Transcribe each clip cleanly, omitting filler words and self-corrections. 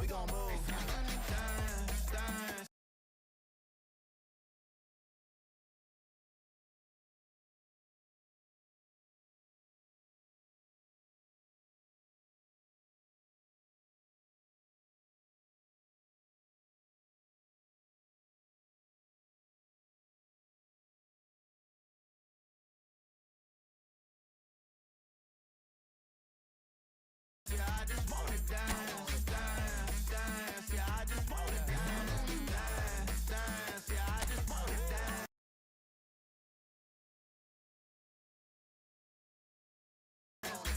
we gon' move. Dance, dance. Yeah, I just wanna dance, dance, dance. Yeah, I just wanna dance, dance, dance. Yeah, I just wanna dance.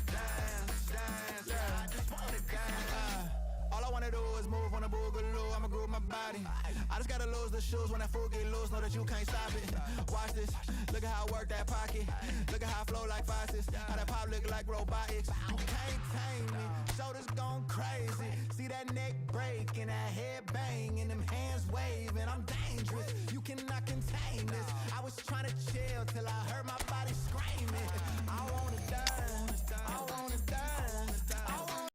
Dance, dance. Yeah, I just wanna dance. All I wanna do is move on a boogaloo. I'ma groove my body. I just gotta lose the shoes when that fool get loose. Know that you can't stop it. Watch this. Look at how I work that pocket. Look at how I flow like faucets. How that pop look like robotics. You can't tame me. Shoulders gone crazy. See that neck break and that head bang and them hands waving. I'm dangerous. You cannot contain this. I was trying to chill till I heard my body screaming. I wanna dance. I wanna dance. I wanna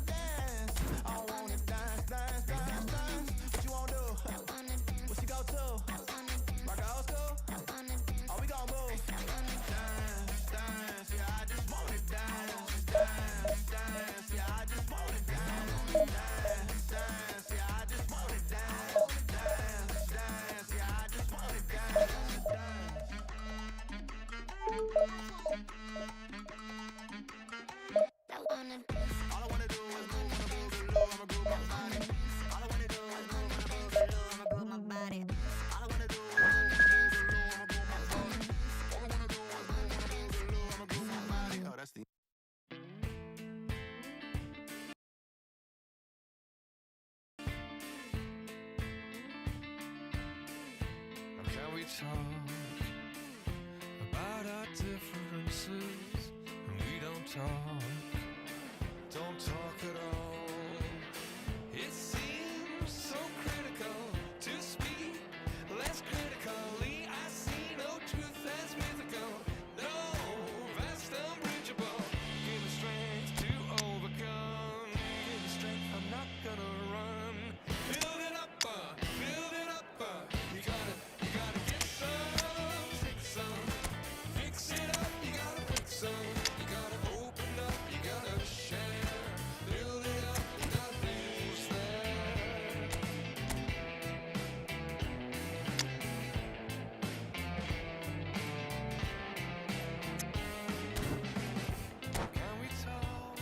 dance. I wanna dance, dance, dance, dance. What you wanna do? What you go to? Rock a old school? Oh, we gon' move. Dance, dance. Yeah, I just wanna dance, dance, dance. Yeah, I just wanna dance, dance, dance. Yeah, I just wanna dance, dance, dance. Yeah, I just wanna dance, dance. All I wanna do is move on a boogaloo. I'ma groove my body. All I wanna do is move on a boogaloo. I'ma groove my body. All I wanna do is move on a boogaloo. I'ma groove my body. All I wanna do is move on a boogaloo. I'ma groove my body. Oh, that's the Can we talk about our differences? And we don't talk at all. It seems so critical to speak less critically. I see no truth as mythical, no vast unbridgeable. Give me strength to overcome. Give me strength, I'm not gonna run. Build it up, build it up. You gotta get some, take some, fix it up. You gotta put some, you gotta open up, you gotta share. Build it up, you gotta lose there. Can we talk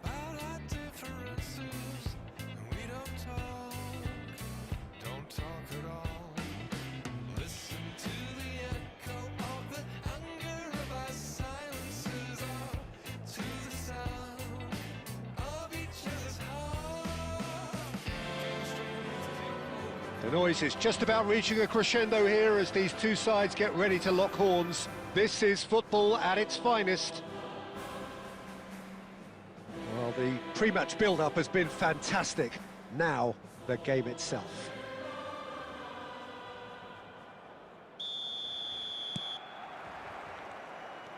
about our differences? And we don't talk at all. Listen to the echo of the hunger of our silences, or to the sound of each other's heart. The noise is just about reaching a crescendo here as these two sides get ready to lock horns. This is football at its finest. Well, the pre-match build-up has been fantastic. Now, the game itself.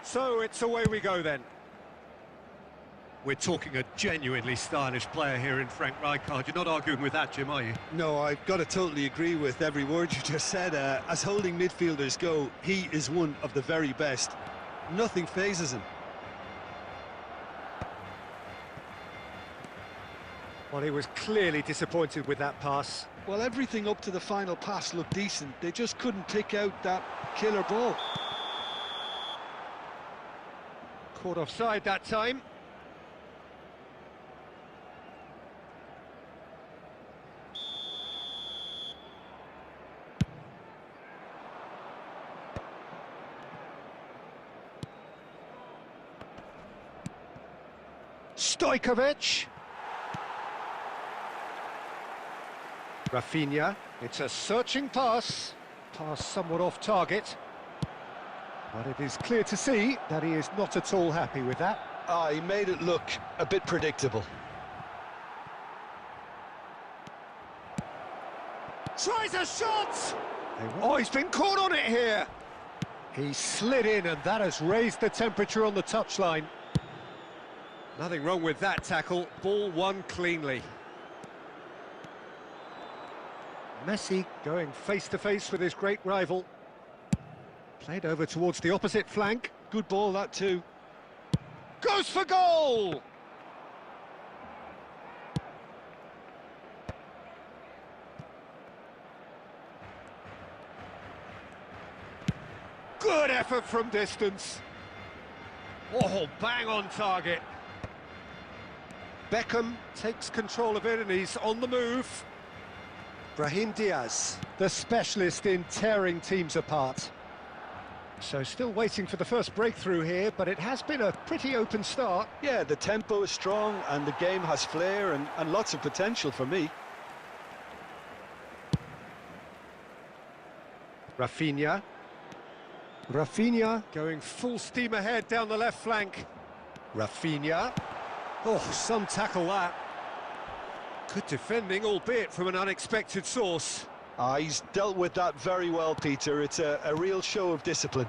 So it's away we go then. We're talking a genuinely stylish player here in Frank Rijkaard. You're not arguing with that, Jim, are you? No, I've got to totally agree with every word you just said. As holding midfielders go, he is one of the very best. Nothing phases him. Well, he was clearly disappointed with that pass. Well, everything up to the final pass looked decent. They just couldn't pick out that killer ball. Caught offside that time. Stojkovic. Rafinha. It's a searching pass. Pass somewhat off target. But it is clear to see that he is not at all happy with that. He made it look a bit predictable. Tries a shot! Oh, he's been caught on it here! He slid in and that has raised the temperature on the touchline. Nothing wrong with that tackle. Ball won cleanly. Messi going face-to-face with his great rival. Played over towards the opposite flank. Good ball, that too. Goes for goal! Good effort from distance. Oh, bang on target. Beckham takes control of it and he's on the move. Brahim Diaz, the specialist in tearing teams apart. So still waiting for the first breakthrough here, but it has been a pretty open start. Yeah, the tempo is strong and the game has flair and lots of potential for me. Rafinha. Rafinha going full steam ahead down the left flank. Rafinha. Oh, some tackle that. Good defending, albeit from an unexpected source. He's dealt with that very well, Peter. It's a real show of discipline.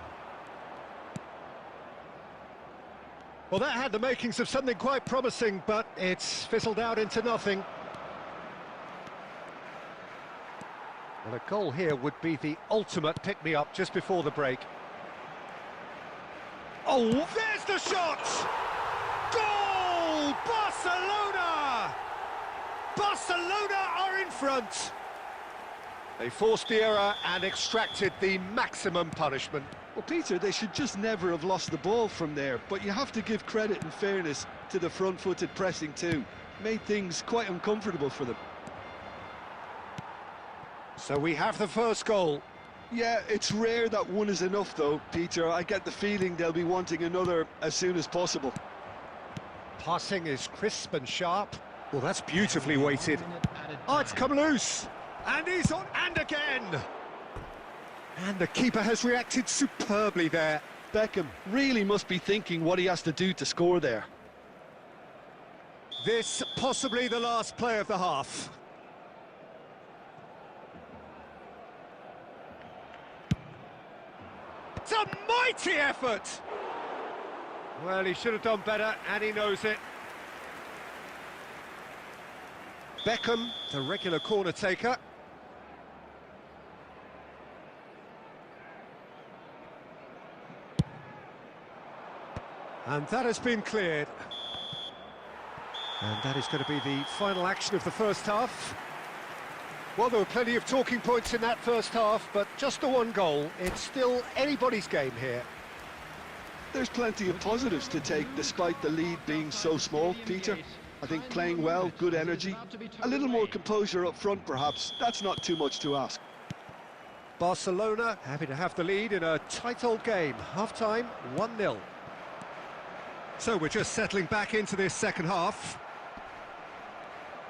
Well, that had the makings of something quite promising, but it's fizzled out into nothing. Well, a goal here would be the ultimate pick-me-up just before the break. Oh, there's the shot! Goal! Barcelona! Barcelona are in front! They forced the error and extracted the maximum punishment. Well, Peter, they should just never have lost the ball from there, but you have to give credit and fairness to the front-footed pressing too. Made things quite uncomfortable for them. So we have the first goal. Yeah, it's rare that one is enough though, Peter. I get the feeling they'll be wanting another as soon as possible. Passing is crisp and sharp. Well, that's beautifully weighted. Oh, it's come loose. And he's on, and again! And the keeper has reacted superbly there. Beckham really must be thinking what he has to do to score there. This possibly the last play of the half. It's a mighty effort! Well, he should have done better, and he knows it. Beckham, the regular corner taker. And that has been cleared. And that is going to be the final action of the first half. Well, there were plenty of talking points in that first half, but just the one goal. It's still anybody's game here. There's plenty of positives to take despite the lead being so small, Peter. I think playing well, good energy, a little more composure up front perhaps. That's not too much to ask. Barcelona happy to have the lead in a tight old game. Half-time, 1-0. So we're just settling back into this second half.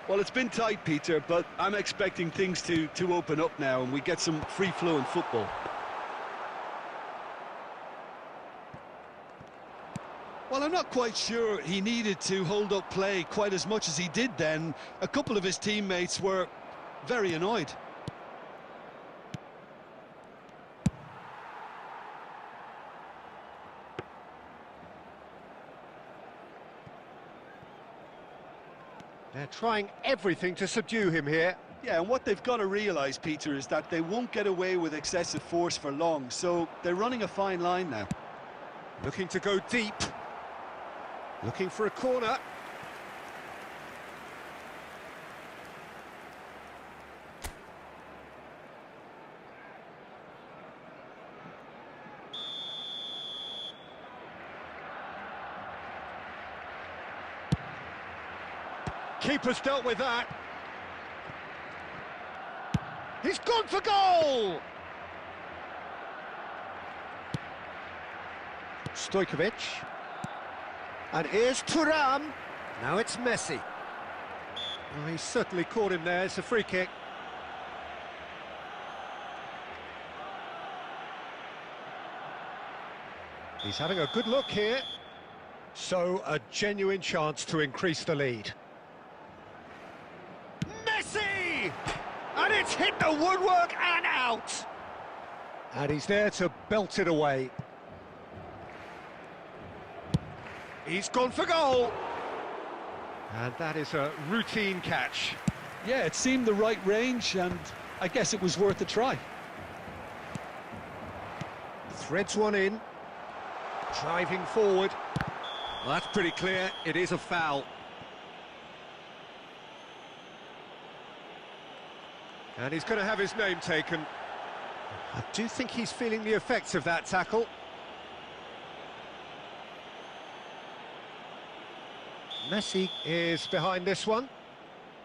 Well, it's been tight, Peter, but I'm expecting things to open up now and we get some free-flowing football. Well, I'm not quite sure he needed to hold up play quite as much as he did then. A couple of his teammates were very annoyed. They're trying everything to subdue him here. Yeah, and what they've got to realise, Peter, is that they won't get away with excessive force for long, so they're running a fine line now. Looking to go deep. Looking for a corner. Keeper's dealt with that. He's gone for goal! Stojkovic. And here's Thuram. Now it's Messi. Well, he's certainly caught him there. It's a free kick. He's having a good look here. So, a genuine chance to increase the lead. Messi! And it's hit the woodwork and out! And he's there to belt it away. He's gone for goal. And that is a routine catch. Yeah, it seemed the right range, and I guess it was worth a try. Threads one in. Driving forward. Well, that's pretty clear. It is a foul. And he's going to have his name taken. I do think he's feeling the effects of that tackle. Messi is behind this one.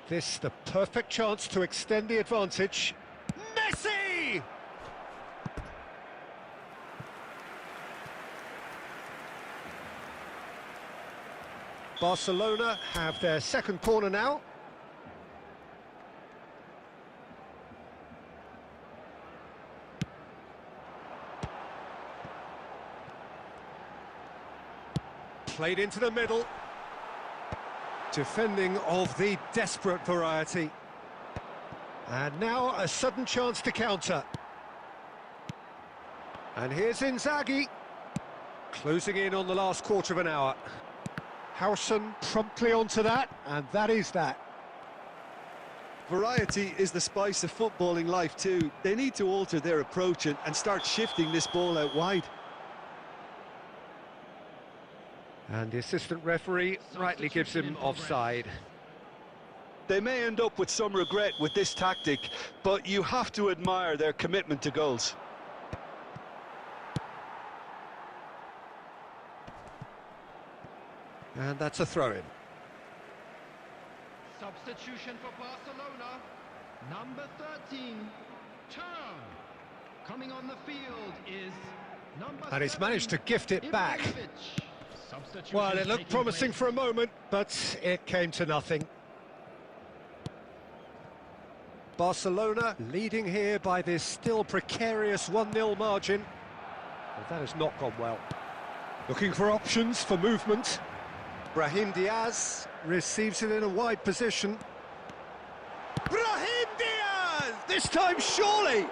This the perfect chance to extend the advantage. Messi! Barcelona have their second corner now. Played into the middle. Defending of the desperate variety. And now a sudden chance to counter. And here's Inzaghi. Closing in on the last quarter of an hour. Howson promptly onto that, and that is that. Variety is the spice of footballing life too. They need to alter their approach and start shifting this ball out wide. And the assistant referee rightly gives him offside. They may end up with some regret with this tactic, but you have to admire their commitment to goals. And that's a throw-in. Substitution for Barcelona, number 13, Turn. Coming on the field is number And he's 7, managed to gift it back. Ibrahimovic. Substitution Well, it looked taking promising place. for a moment, but it came to nothing. Barcelona leading here by this still precarious 1-0 margin. But that has not gone well. Looking for options for movement. Brahim Diaz receives it in a wide position. Brahim Diaz! This time surely!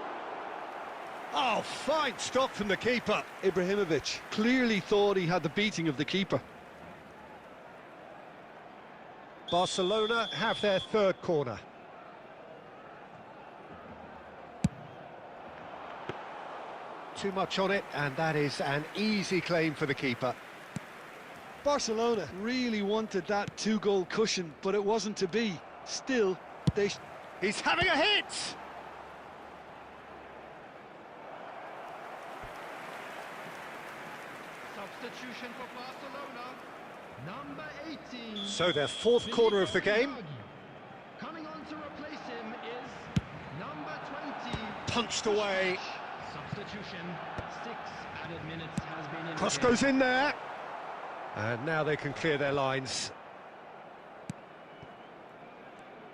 Oh, fine stop from the keeper. Ibrahimovic clearly thought he had the beating of the keeper. Barcelona have their third corner. Too much on it, and that is an easy claim for the keeper. Barcelona really wanted that two-goal cushion, but it wasn't to be. Still, He's having a hit! Substitution for Barcelona, number 18. So their fourth corner of the game. Coming on to replace him is number 20. Punched away. Substitution, 6 added minutes has been in. Cross goes in there. And now they can clear their lines.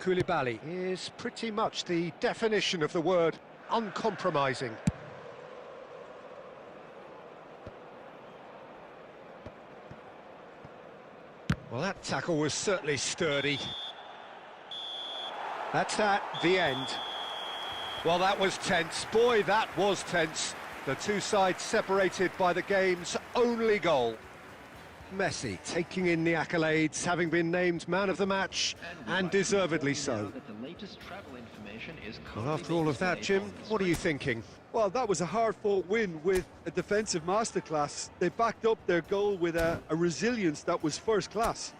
Koulibaly is pretty much the definition of the word uncompromising. Well, that tackle was certainly sturdy. That's that, the end. Well, that was tense. Boy, that was tense. The two sides separated by the game's only goal. Messi taking in the accolades, having been named man of the match, and deservedly so. Well, after all of that, Jim, what are you thinking? well, that was a hard-fought win with a defensive masterclass. They backed up their goal with a resilience that was first class.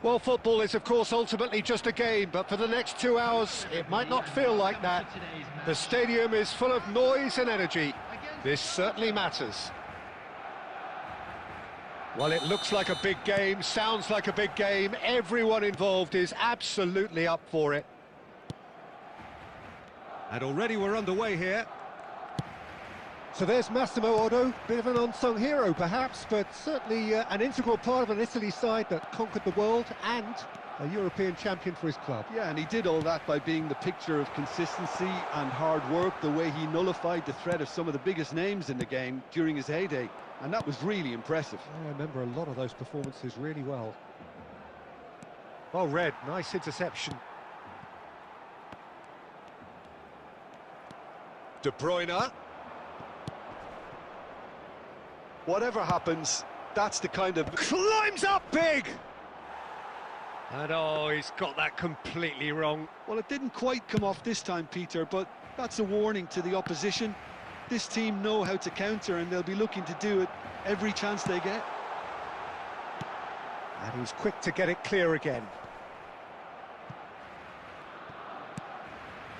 Well, football is, of course, ultimately just a game, but for the next 2 hours, it might not feel like that. The stadium is full of noise and energy. This certainly matters. Well, it looks like a big game, sounds like a big game. Everyone involved is absolutely up for it. And already we're underway here. So there's Massimo Otto, bit of an unsung hero perhaps, but certainly an integral part of an Italy side that conquered the world and a European champion for his club. Yeah, and he did all that by being the picture of consistency and hard work, the way he nullified the threat of some of the biggest names in the game during his heyday, and that was really impressive. I remember a lot of those performances really well. Well read, nice interception. De Bruyne. Whatever happens, that's the kind of... Climbs up big! And oh, he's got that completely wrong. Well, it didn't quite come off this time, Peter, but that's a warning to the opposition. This team know how to counter, and they'll be looking to do it every chance they get. And he's quick to get it clear again.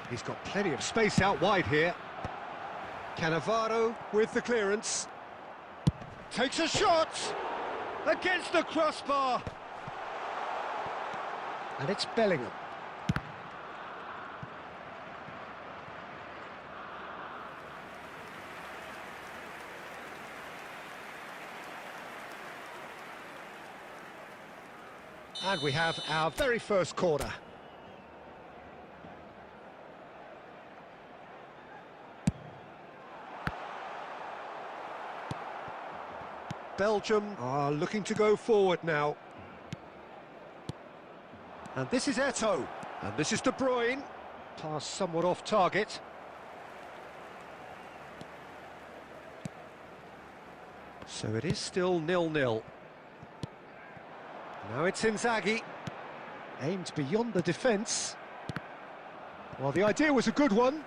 He's got plenty of space out wide here. Cannavaro with the clearance. Takes a shot against the crossbar. And it's Bellingham. And we have our very first corner. Belgium are looking to go forward now. And this is Eto'o. And this is De Bruyne. Pass somewhat off target. So it is still 0-0. Now it's Inzaghi. Aimed beyond the defence. Well, the idea was a good one.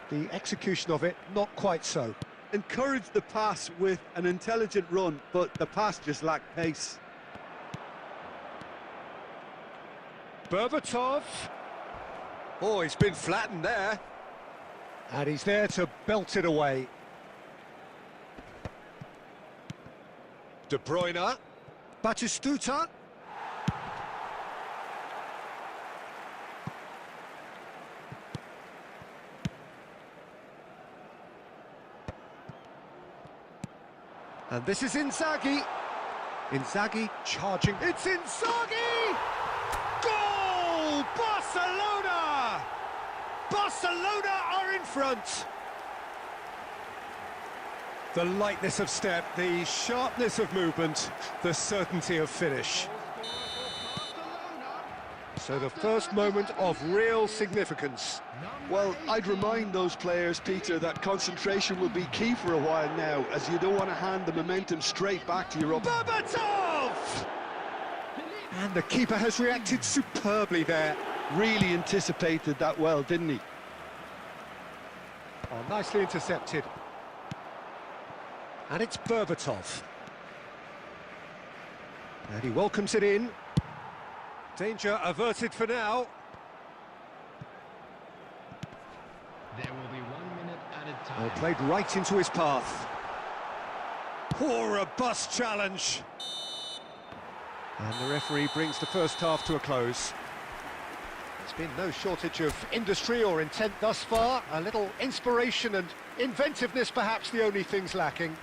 The execution of it, not quite so. Encouraged the pass with an intelligent run, but the pass just lacked pace. Berbatov. Oh, he's been flattened there. And he's there to belt it away. De Bruyne. Batistuta. And this is Inzaghi. Inzaghi charging. It's Inzaghi! Goal! Barcelona! Barcelona are in front. The lightness of step, the sharpness of movement, the certainty of finish. So the first moment of real significance. Well, I'd remind those players, Peter, that concentration will be key for a while now, as you don't want to hand the momentum straight back to your own... Berbatov! And the keeper has reacted superbly there. Really anticipated that well, didn't he? Oh, nicely intercepted. And it's Berbatov. And he welcomes it in. Danger averted for now. There will be 1 minute added time. Well, played right into his path. Poor robust challenge. And the referee brings the first half to a close. There's been no shortage of industry or intent thus far. A little inspiration and inventiveness, perhaps the only things lacking.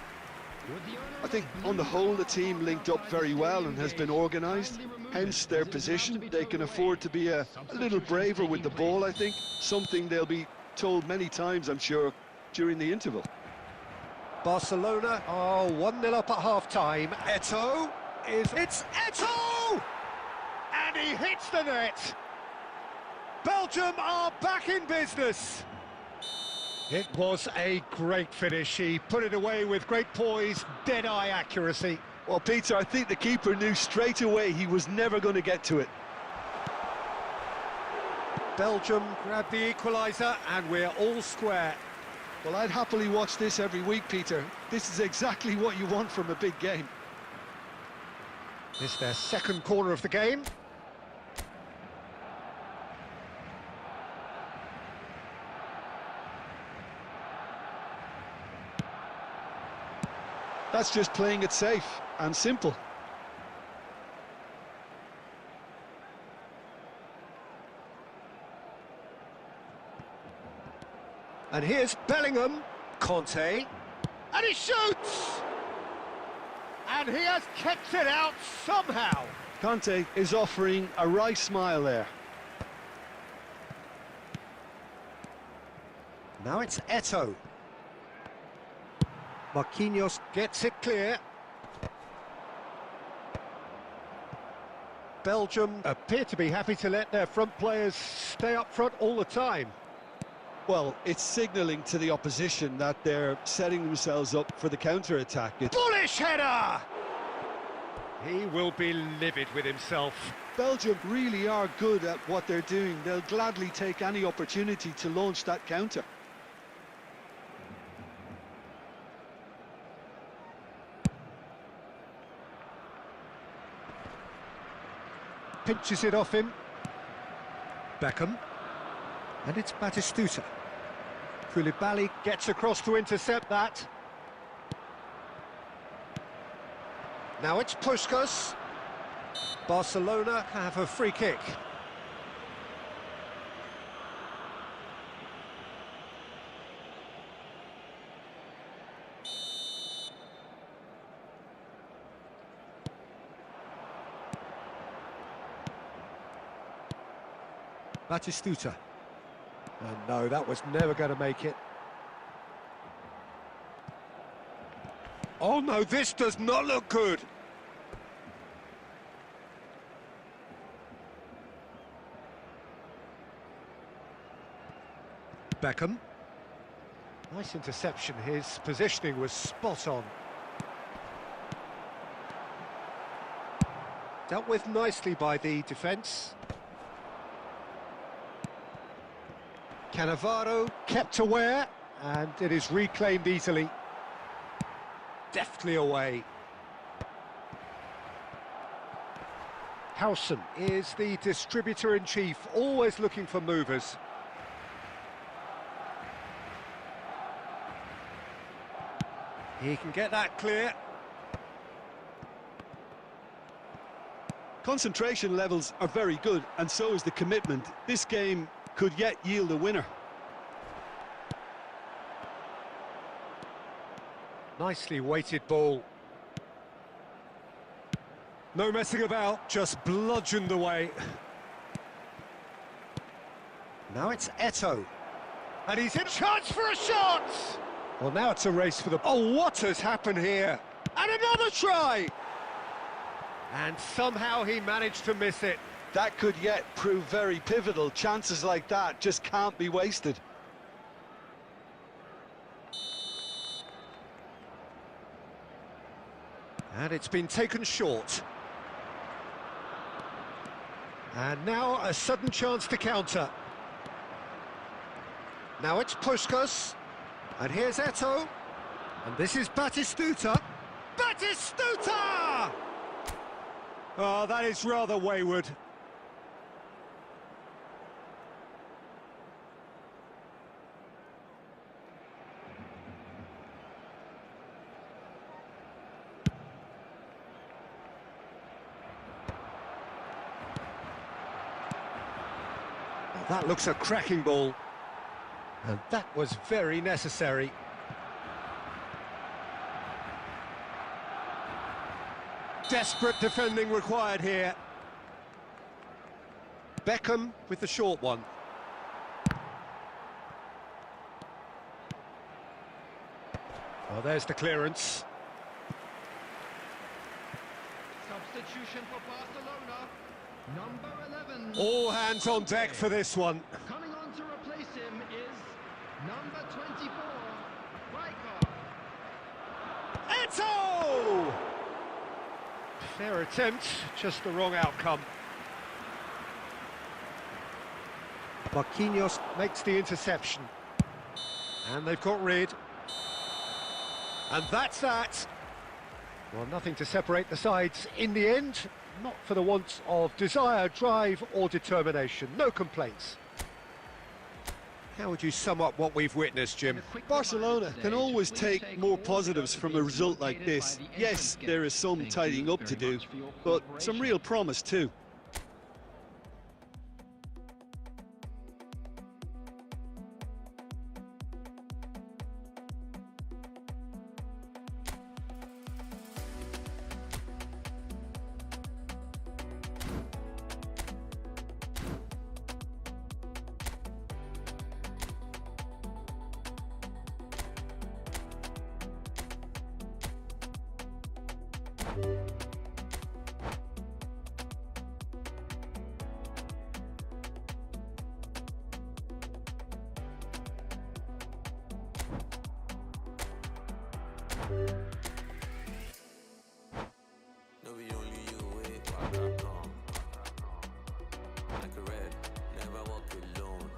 I think on the whole the team linked up very well and has been organised, hence their position. They can afford to be a little braver with the ball, I think, something they'll be told many times, I'm sure, during the interval. Barcelona are 1-0 up at half-time. Eto'o is... It's Eto'o! And he hits the net! Belgium are back in business! It was a great finish. He put it away with great poise, dead-eye accuracy. Well, Peter, I think the keeper knew straight away he was never going to get to it. Belgium grabbed the equaliser, and we're all square. Well, I'd happily watch this every week, Peter. This is exactly what you want from a big game. This is their second corner of the game. That's just playing it safe and simple. And here's Bellingham, Conte, and he shoots! And he has kept it out somehow. Conte is offering a wry smile there. Now it's Eto'o. Marquinhos gets it clear. Belgium appear to be happy to let their front players stay up front all the time. Well, it's signalling to the opposition that they're setting themselves up for the counter-attack. Bullish header! He will be livid with himself. Belgium really are good at what they're doing. They'll gladly take any opportunity to launch that counter. Pinches it off him. Beckham. And it's Batistuta. Koulibaly gets across to intercept that. Now it's Puskas. Barcelona have a free kick. Batistuta. And no, that was never going to make it. Oh no, this does not look good. Beckham. Nice interception, his positioning was spot on. Dealt with nicely by the defence. Cannavaro kept aware, and it is reclaimed easily. Deftly away. Howson is the distributor-in-chief, always looking for movers. He can get that clear. Concentration levels are very good, and so is the commitment. This game could yet yield a winner. Nicely weighted ball. No messing about, just bludgeoned away. Now it's Eto'o. And he's in charge for a shot! Well, now it's a race for the... Oh, what has happened here? And another try! And somehow he managed to miss it. That could yet prove very pivotal. Chances like that just can't be wasted. And it's been taken short. And now a sudden chance to counter. Now it's Puskas. And here's Eto'o. And this is Batistuta. Batistuta! Oh, that is rather wayward. That looks a cracking ball. And that was very necessary. Desperate defending required here. Beckham with the short one. Well, there's the clearance. Substitution for Barcelona, number 11. All hands on deck for this one. Coming on to replace him is number 24, Rijkaard. Eto'o! Fair attempt, just the wrong outcome. Marquinhos makes the interception. And they've got rid. And that's that. Well, nothing to separate the sides in the end. Not for the want of desire, drive or determination. No complaints. How would you sum up what we've witnessed, Jim? Barcelona can always take more positives from a result like this. Yes, there is some tidying up to do, but some real promise too. No, we only you wait, walk come. Like a red, never walk alone.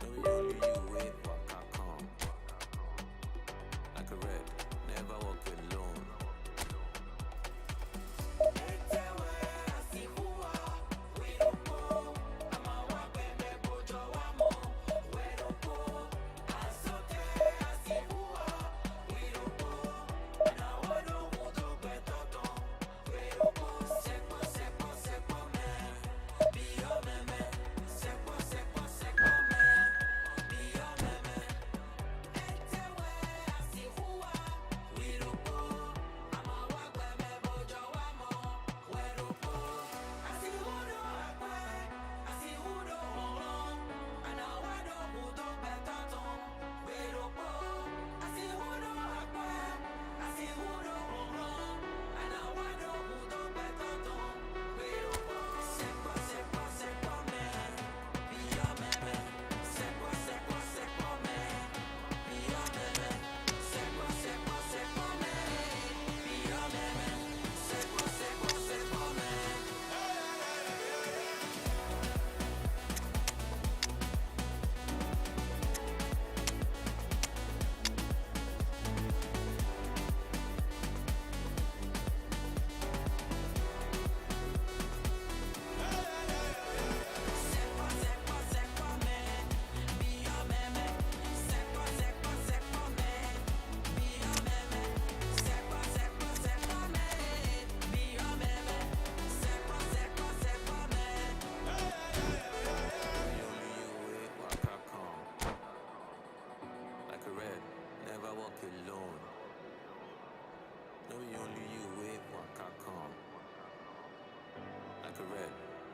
No, we only you wait, walk come. Like a red, never walk alone.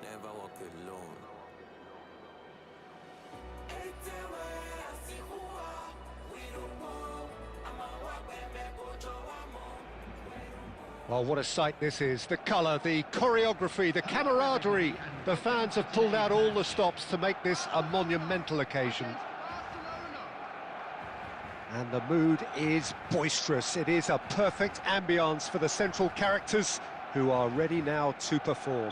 Never walk alone. Well, what a sight this is. The colour, the choreography, the camaraderie. The fans have pulled out all the stops to make this a monumental occasion. And the mood is boisterous. It is a perfect ambience for the central characters who are ready now to perform.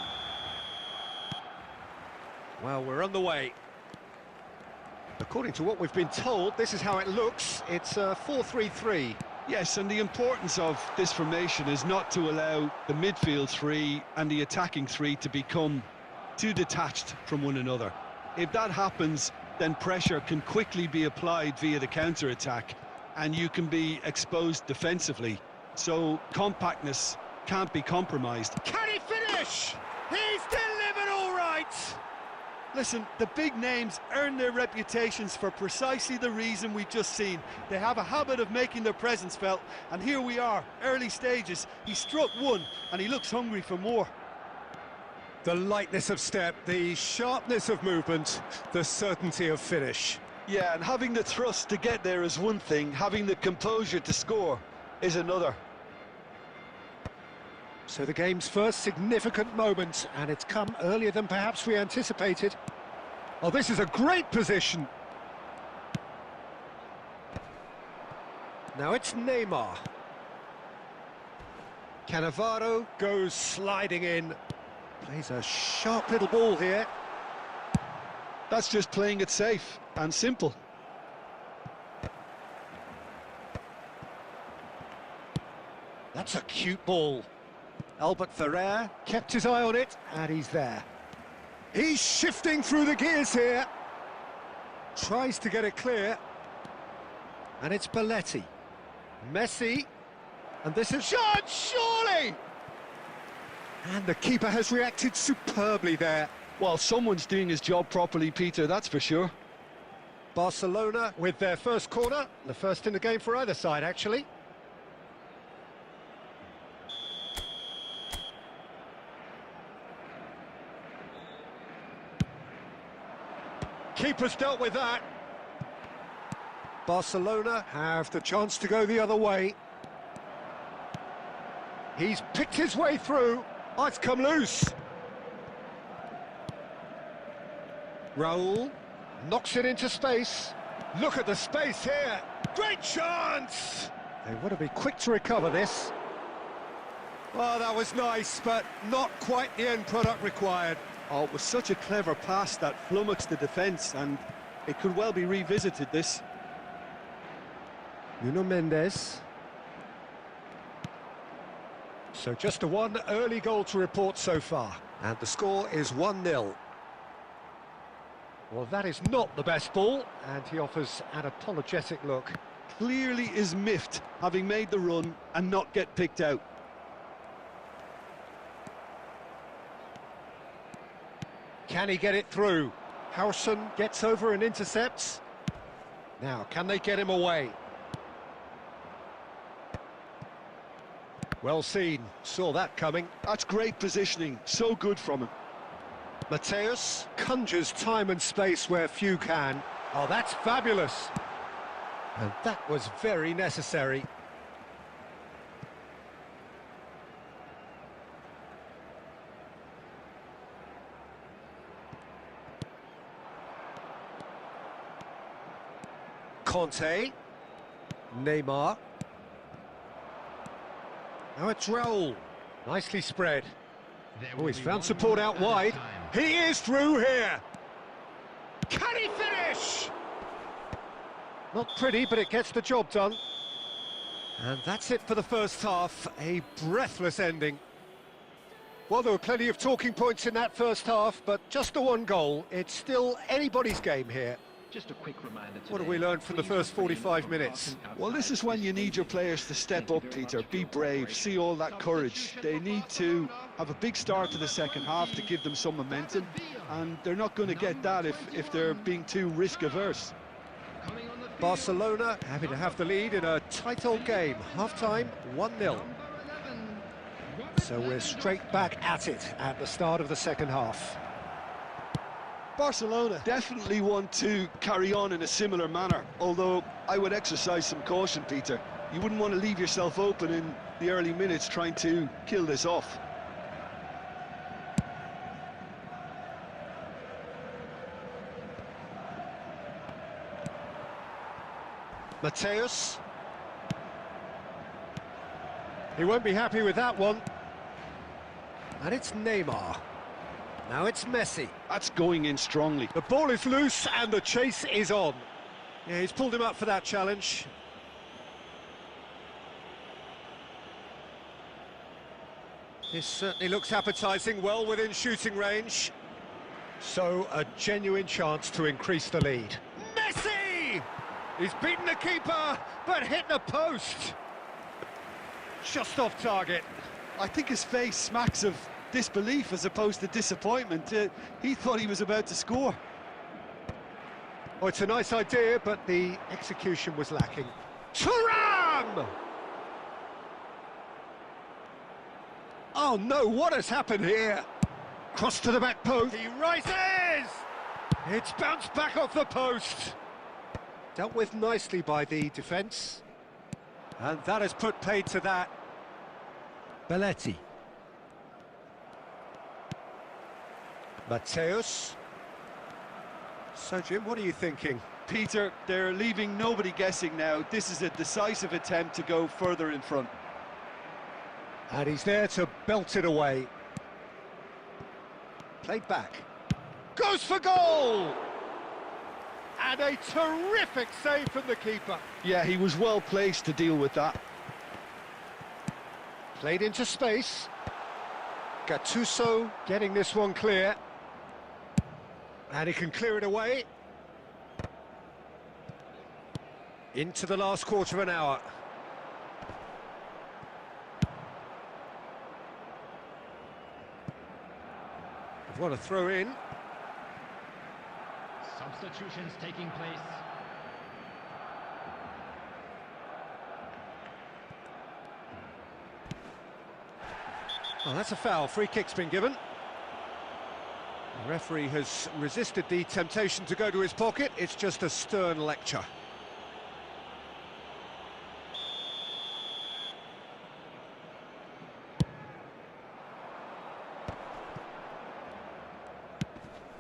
Well, we're on the way. According to what we've been told, this is how it looks. It's a 4-3-3. Yes, and the importance of this formation is not to allow the midfield three and the attacking three to become too detached from one another. If that happens, then pressure can quickly be applied via the counter-attack, and you can be exposed defensively. So compactness can't be compromised. Can he finish? He's delivered all right! Listen, the big names earn their reputations for precisely the reason we've just seen. They have a habit of making their presence felt, and here we are, early stages. He struck one, and he looks hungry for more. The lightness of step, the sharpness of movement, the certainty of finish. Yeah, and having the thrust to get there is one thing, having the composure to score is another. So the game's first significant moment, and it's come earlier than perhaps we anticipated. Oh, this is a great position. Now it's Neymar. Cannavaro goes sliding in. Plays a sharp little ball here. That's just playing it safe and simple. That's a cute ball. Albert Ferrer kept his eye on it, and he's there. He's shifting through the gears here. Tries to get it clear. And it's Belletti. Messi. And this is shot, surely! And the keeper has reacted superbly there. Well, someone's doing his job properly, Peter, that's for sure. Barcelona with their first corner. The first in the game for either side, actually. Keeper's dealt with that. Barcelona have the chance to go the other way. He's picked his way through. Oh, it's come loose. Raul knocks it into space. Look at the space here. Great chance! They want to be quick to recover this. Well, that was nice, but not quite the end product required. Oh, it was such a clever pass that flummoxed the defence, and it could well be revisited, this. Nuno Mendes. So just a one early goal to report so far. And the score is 1-0. Well, that is not the best ball, and he offers an apologetic look. Clearly is miffed, having made the run and not get picked out. Can he get it through? Howson gets over and intercepts. Now, can they get him away? Well seen, saw that coming. That's great positioning, so good from him. Mateus conjures time and space where few can. Oh, that's fabulous. And that was very necessary. Conte. Neymar. Now it's Raul. Nicely spread. Oh, he's found support out wide. He is through here. Can he finish? Not pretty, but it gets the job done. And that's it for the first half. A breathless ending. Well, there were plenty of talking points in that first half, but just the one goal. It's still anybody's game here. Just a quick reminder. What have we learned from the first 45 minutes? Well, this is when you need your players to step up, Peter. Be brave, see all that courage. They need to have a big start to the second half to give them some momentum, and they're not going to get that if they're being too risk-averse. Barcelona happy to have the lead in a tight old game. Half-time, 1-0. So we're straight back at it at the start of the second half. Barcelona definitely want to carry on in a similar manner, although I would exercise some caution, Peter. You wouldn't want to leave yourself open in the early minutes trying to kill this off. Mateus. He won't be happy with that one. And it's Neymar. Now it's Messi. That's going in strongly. The ball is loose and the chase is on. Yeah, he's pulled him up for that challenge. This certainly looks appetising, well within shooting range. So, a genuine chance to increase the lead. Messi! He's beaten the keeper, but hit the post. Just off target. I think his face smacks of disbelief as opposed to disappointment. He thought he was about to score. Oh, it's a nice idea, but the execution was lacking. Thuram! Oh no, what has happened here? Cross to the back post. He rises! It's bounced back off the post. Dealt with nicely by the defence. And that has put paid to that. Belletti. Mateus. So, Jim, what are you thinking? Peter, they're leaving nobody guessing now. This is a decisive attempt to go further in front. And he's there to belt it away. Played back. Goes for goal! And a terrific save from the keeper. Yeah, he was well placed to deal with that. Played into space. Gattuso getting this one clear. And he can clear it away. Into the last quarter of an hour. What a throw in. Substitutions taking place. Oh, that's a foul. Free kick's been given. The referee has resisted the temptation to go to his pocket. It's just a stern lecture.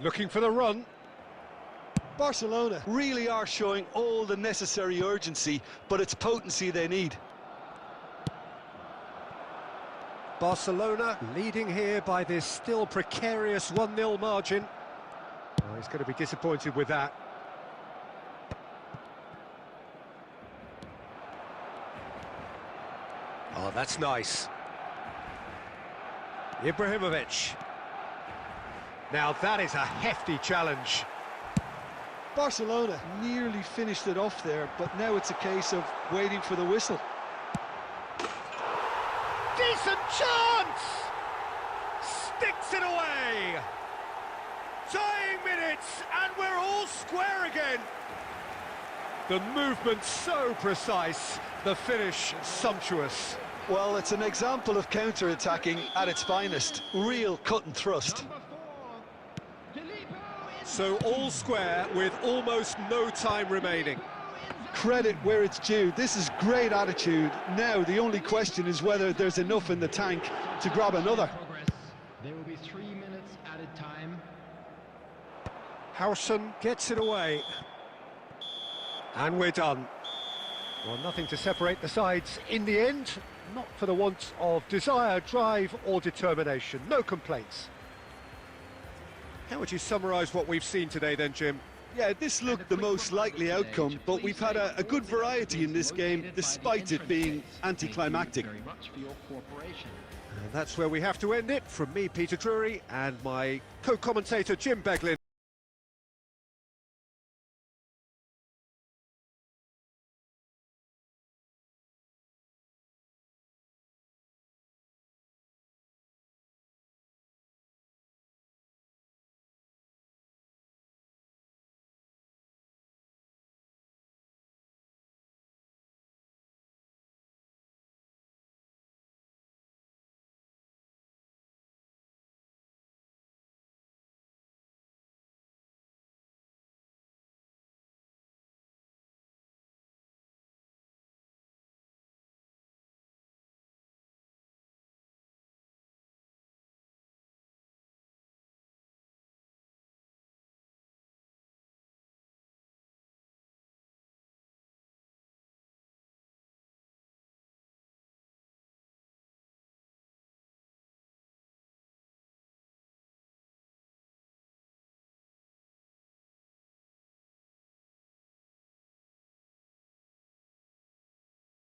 Looking for the run. Barcelona really are showing all the necessary urgency, but it's potency they need. Barcelona leading here by this still precarious 1-0 margin. Oh, he's going to be disappointed with that. Oh, that's nice. Ibrahimovic. Now that is a hefty challenge. Barcelona nearly finished it off there, but now it's a case of waiting for the whistle. Decent chance! Sticks it away! Tying minutes, and we're all square again. The movement so precise, the finish sumptuous. Well, it's an example of counter-attacking at its finest. Real cut and thrust. So all square with almost no time remaining. Credit where it's due. This is great attitude. Now the only question is whether there's enough in the tank to grab another. There will be 3 minutes added time. Howson gets it away. And we're done. Well, nothing to separate the sides in the end. Not for the want of desire, drive or determination. No complaints. How would you summarise what we've seen today then, Jim? Yeah, this looked the most likely outcome, but we've had a good variety in this game, despite it being anticlimactic. Very much for your cooperation. And that's where we have to end it. From me, Peter Drury, and my co-commentator, Jim Beglin.